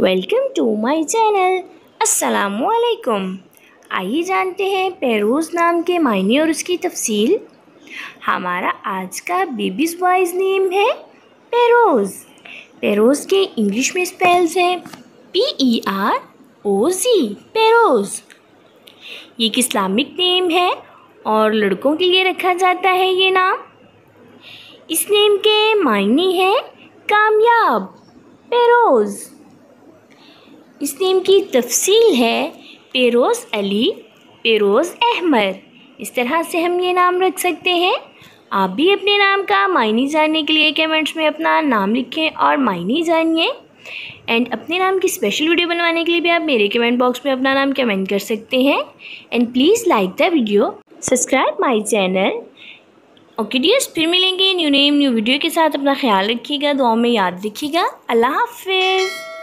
Welcome to my channel. अस्सलामुअलैकुम। आइए जानते हैं पेरोज़ नाम के मायने और उसकी तफसील। हमारा आज का बेबीज़ बॉयज़ नेम है पेरोज़। पेरोज़ के इंग्लिश में स्पेल्स हैं PEROZ, पेरोज़। ये एक इस्लामिक नेम है और लड़कों के लिए रखा जाता है ये नाम। इस नेम के मायने हैं कामयाब, पेरोज़। इस नेम की तफसील है पेरोज़ अली, पेरोज़ अहमद। इस तरह से हम ये नाम रख सकते हैं। आप भी अपने नाम का मायने जानने के लिए कमेंट्स में अपना नाम लिखें और मायने जानिए। एंड अपने नाम की स्पेशल वीडियो बनवाने के लिए भी आप मेरे कमेंट बॉक्स में अपना नाम कमेंट कर सकते हैं। And please like the video, subscribe my channel. Okay dears, फिर मिलेंगे न्यू नेम न्यू वीडियो के साथ। अपना ख्याल रखिएगा, दुआ में याद रखिएगा। अल्लाह हाफिज़।